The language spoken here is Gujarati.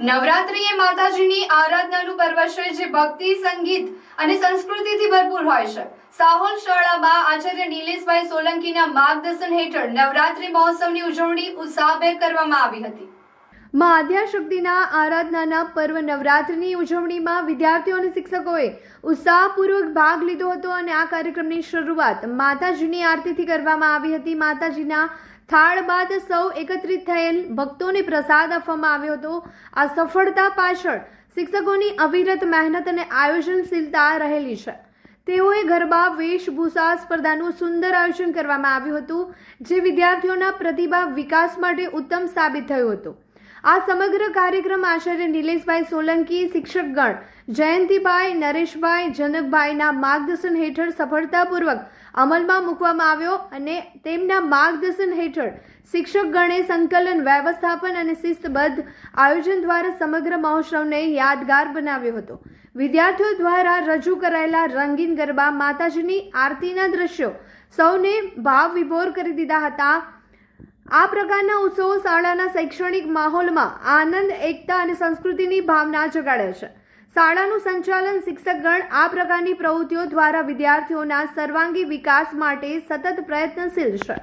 નવરાત્રિ એ માતાજીની આરાધનાનું પર્વ છે જે ભક્તિ, સંગીત અને સંસ્કૃતિથી ભરપૂર હોય છે. સાહોલ શાળામાં આચાર્ય નિલેશભાઈ સોલંકીના માર્ગદર્શન હેઠળ નવરાત્રિ મહોત્સવની ઉજવણી ઉત્સાહભેર કરવામાં આવી હતી. માં આદ્યાશક્તિના આરાધનાના પર્વ નવરાત્રિની ઉજવણીમાં વિદ્યાર્થીઓ અને શિક્ષકોએ ઉત્સાહપૂર્વક ભાગ લીધો હતો અને આ કાર્યક્રમની શરૂઆત માતાજીની આરતીથી કરવામાં આવી હતી. માતાજીના થાળ બાદ સૌ એકત્રિત થયેલ ભક્તોને પ્રસાદ આપવામાં આવ્યો હતો. આ સફળતા પાછળ શિક્ષકોની અવિરત મહેનત અને આયોજનશીલતા રહેલી છે. તેઓએ ગરબા વેશભૂષા સ્પર્ધાનું સુંદર આયોજન કરવામાં આવ્યું હતું, જે વિદ્યાર્થીઓના પ્રતિભા વિકાસ માટે ઉત્તમ સાબિત થયું હતું. આ સમગ્ર કાર્યક્રમ આચાર્ય નિલેશભાઈ સોલંકી, શિક્ષકગણ જયંતિભાઈ, નરેશભાઈ, જનકભાઈના માર્ગદર્શન હેઠળ સફળતાપૂર્વક અમલમાં મૂકવામાં આવ્યો અને તેમના માર્ગદર્શન હેઠળ શિક્ષકગણે સંકલન, વ્યવસ્થાપન અને શિસ્તબદ્ધ આયોજન દ્વારા સમગ્ર મહોત્સવને યાદગાર બનાવ્યો હતો. વિદ્યાર્થીઓ દ્વારા રજૂ કરાયેલા રંગીન ગરબા, માતાજીની આરતીના દ્રશ્યો સૌને ભાવ વિભોર કરી દીધા હતા. આ પ્રકારના ઉત્સવો શાળાના શૈક્ષણિક માહોલમાં આનંદ, એકતા અને સંસ્કૃતિની ભાવના જગાડે છે. શાળાનું સંચાલન, શિક્ષકગણ આ પ્રકારની પ્રવૃત્તિઓ દ્વારા વિદ્યાર્થીઓના સર્વાંગી વિકાસ માટે સતત પ્રયત્નશીલ છે.